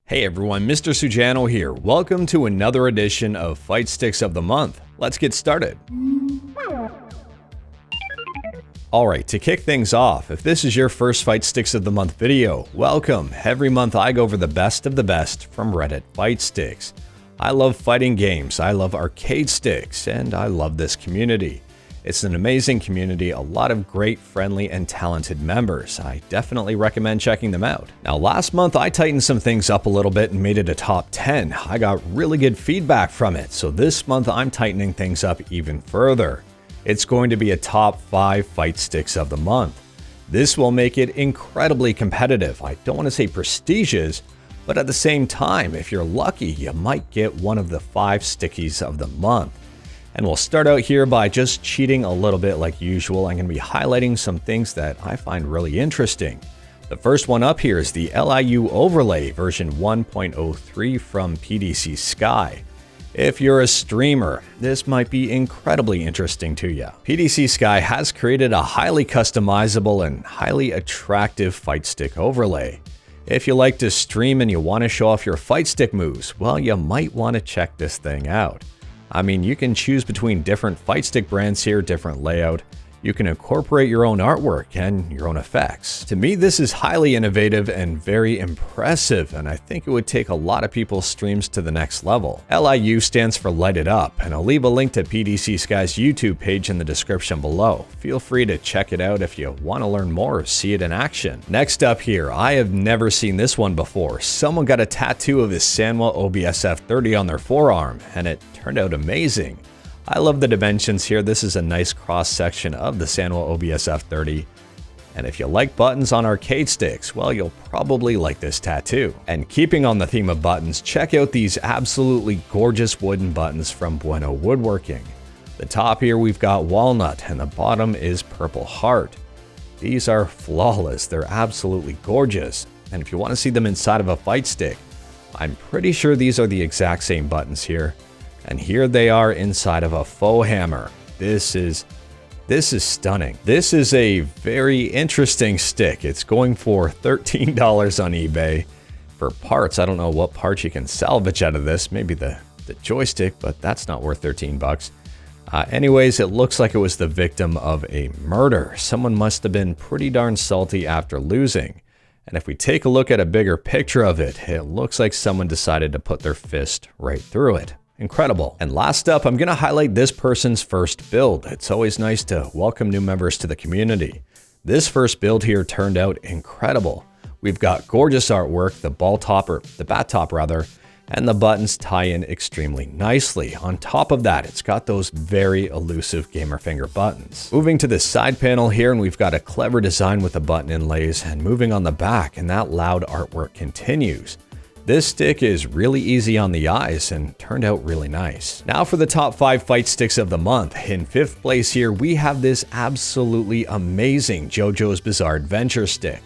Hey everyone, Mr. Sujano here. Welcome to another edition of Fightsticks of the Month. Let's get started. Alright, to kick things off, if this is your first Fightsticks of the Month video, welcome. Every month I go over the best of the best from Reddit Fightsticks. I love fighting games, I love arcade sticks, and I love this community. It's an amazing community, a lot of great, friendly, and talented members. I definitely recommend checking them out. Now, last month I tightened some things up a little bit and made it a top 10. I got really good feedback from it, so this month I'm tightening things up even further. It's going to be a top 5 Fightsticks of the month. This will make it incredibly competitive. I don't want to say prestigious, but at the same time, if you're lucky, you might get one of the 5 stickies of the month. And we'll start out here by just cheating a little bit like usual. I'm going to be highlighting some things that I find really interesting. The first one up here is the Liu Overlay version 1.03 from PDC Sky. If you're a streamer, this might be incredibly interesting to you. PDC Sky has created a highly customizable and highly attractive fight stick overlay. If you like to stream and you want to show off your fight stick moves, well, you might want to check this thing out. I mean, you can choose between different fight stick brands here, different layout. You can incorporate your own artwork and your own effects. To me, this is highly innovative and very impressive, and I think it would take a lot of people's streams to the next level. LIU stands for Light It Up, and I'll leave a link to PDC Sky's YouTube page in the description below. Feel free to check it out if you want to learn more or see it in action. Next up here, I have never seen this one before. Someone got a tattoo of his Sanwa OBS F30 on their forearm, and it turned out amazing. I love the dimensions here. This is a nice cross section of the Sanwa OBS F30. And if you like buttons on arcade sticks, well, you'll probably like this tattoo. And keeping on the theme of buttons, check out these absolutely gorgeous wooden buttons from Beno Woodworking. The top here we've got walnut and the bottom is purple heart. These are flawless. They're absolutely gorgeous. And if you want to see them inside of a fight stick, I'm pretty sure these are the exact same buttons here. And here they are inside of a faux hammer. This is stunning. This is a very interesting stick. It's going for $13 on eBay. For parts, I don't know what parts you can salvage out of this. Maybe the joystick, but that's not worth 13 bucks. Anyways, it looks like it was the victim of a murder. Someone must have been pretty darn salty after losing. And if we take a look at a bigger picture of it, it looks like someone decided to put their fist right through it. Incredible. And last up, I'm going to highlight this person's first build. It's always nice to welcome new members to the community. This first build here turned out incredible. We've got gorgeous artwork, the bat top rather, and the buttons tie in extremely nicely. On top of that, it's got those very elusive gamer finger buttons. Moving to the side panel here, and we've got a clever design with the button inlays, and moving on the back, and that loud artwork continues. This stick is really easy on the eyes and turned out really nice. Now for the top 5 fight sticks of the month. In 5th place here, we have this absolutely amazing Jojos Bizarre Adventure stick.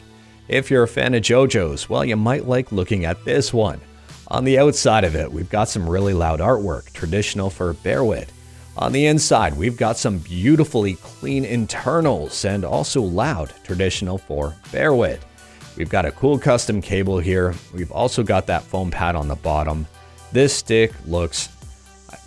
If you're a fan of Jojos, well, you might like looking at this one. On the outside of it, we've got some really loud artwork, traditional for Bearwit. On the inside, we've got some beautifully clean internals and also loud, traditional for Bearwit. We've got a cool custom cable here. We've also got that foam pad on the bottom. This stick looks,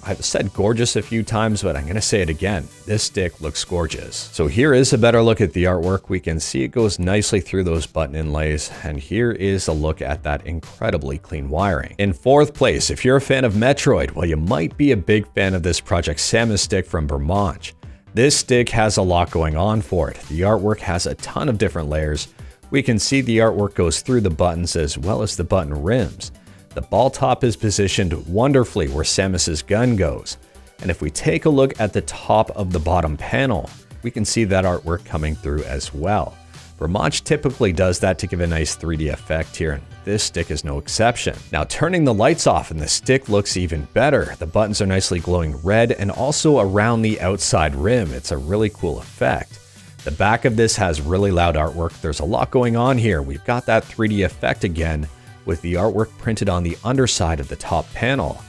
I've said gorgeous a few times, but I'm going to say it again. This stick looks gorgeous. So here is a better look at the artwork. We can see it goes nicely through those button inlays. And here is a look at that incredibly clean wiring. In 4th place, if you're a fan of Metroid, well, you might be a big fan of this Project Samus stick from Vermont. This stick has a lot going on for it. The artwork has a ton of different layers. We can see the artwork goes through the buttons as well as the button rims. The ball top is positioned wonderfully where Samus's gun goes. And if we take a look at the top of the bottom panel, we can see that artwork coming through as well. Vermont typically does that to give a nice 3D effect here, and this stick is no exception. Now turning the lights off and the stick looks even better. The buttons are nicely glowing red and also around the outside rim. It's a really cool effect. The back of this has really loud artwork. There's a lot going on here. We've got that 3D effect again with the artwork printed on the underside of the top panel.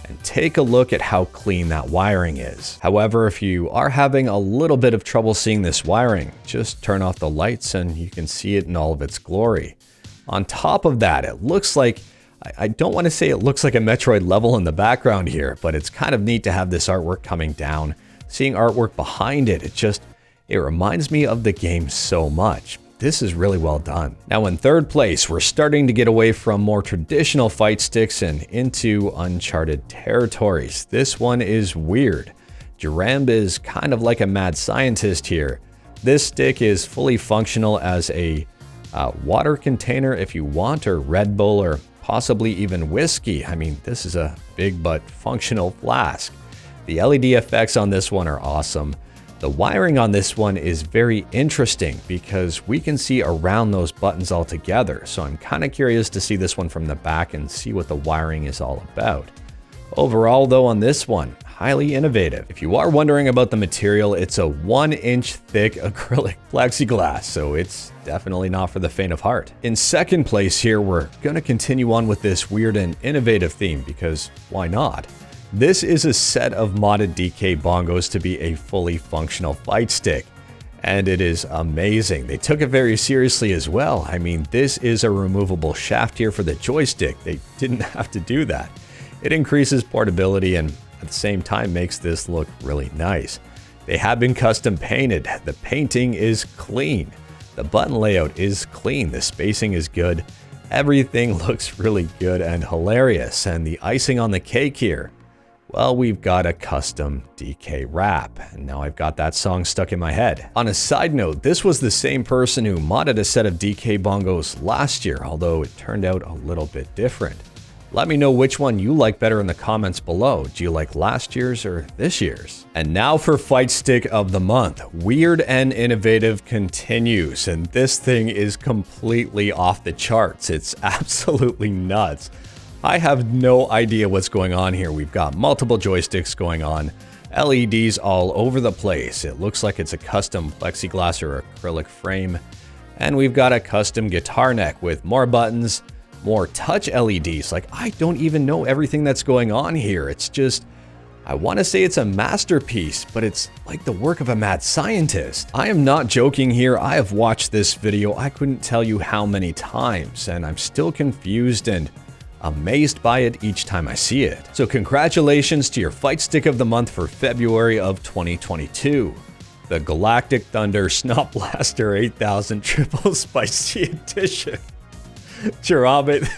And take a look at how clean that wiring is. However, if you are having a little bit of trouble seeing this wiring, just turn off the lights and you can see it in all of its glory. On top of that, it looks like I don't want to say it looks like a Metroid level in the background here, but it's kind of neat to have this artwork coming down. Seeing artwork behind it, it reminds me of the game so much. This is really well done. Now in third place, we're starting to get away from more traditional fight sticks and into uncharted territories. This one is weird. Jerm is kind of like a mad scientist here. This stick is fully functional as a water container if you want, or Red Bull, or possibly even whiskey. I mean, this is a big but functional flask. The LED effects on this one are awesome. The wiring on this one is very interesting because we can see around those buttons altogether. So I'm kind of curious to see this one from the back and see what the wiring is all about. Overall though, on this one, highly innovative. If you are wondering about the material, it's a 1-inch thick acrylic plexiglass, so it's definitely not for the faint of heart. In second place here, we're gonna continue on with this weird and innovative theme because why not? This is a set of modded DK Bongos to be a fully functional fight stick, and it is amazing. They took it very seriously as well. I mean, this is a removable shaft here for the joystick. They didn't have to do that. It increases portability and at the same time makes this look really nice. They have been custom painted. The painting is clean. The button layout is clean. The spacing is good. Everything looks really good and hilarious. And the icing on the cake here, well, we've got a custom DK rap, and now I've got that song stuck in my head. On a side note, this was the same person who modded a set of DK Bongos last year, although it turned out a little bit different. Let me know which one you like better in the comments below. Do you like last year's or this year's? And now for Fight Stick of the Month. Weird and Innovative continues, and this thing is completely off the charts. It's absolutely nuts. I have no idea what's going on here. We've got multiple joysticks going on, LEDs all over the place. It looks like it's a custom plexiglass or acrylic frame. And we've got a custom guitar neck with more buttons, more touch LEDs. Like, I don't even know everything that's going on here. It's just, I want to say it's a masterpiece, but it's like the work of a mad scientist. I am not joking here. I have watched this video, I couldn't tell you how many times, and I'm still confused and amazed by it each time I see it. So congratulations to your Fight Stick of the Month for February of 2022. The Galactic Thunder Snot Blaster 8000 Triple Spicy Edition. Jerm,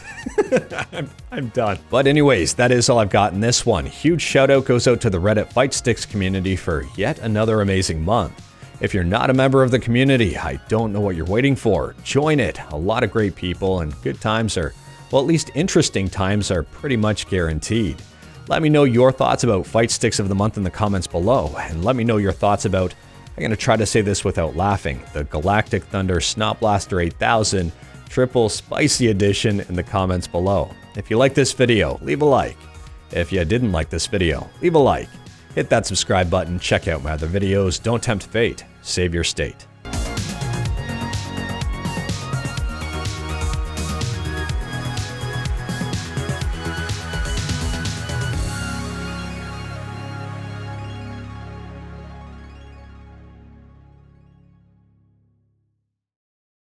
I'm done. But anyways, that is all I've got in this one. Huge shout out goes out to the Reddit Fightsticks community for yet another amazing month. If you're not a member of the community, I don't know what you're waiting for. Join it. A lot of great people and good times are, well, at least interesting times are pretty much guaranteed. Let me know your thoughts about Fight Sticks of the Month in the comments below, and let me know your thoughts about, I'm going to try to say this without laughing, the Galactic Thunder Snot Blaster 8000 Triple Spicy Edition in the comments below. If you like this video, leave a like. If you didn't like this video, leave a like. Hit that subscribe button, check out my other videos, don't tempt fate, save your state.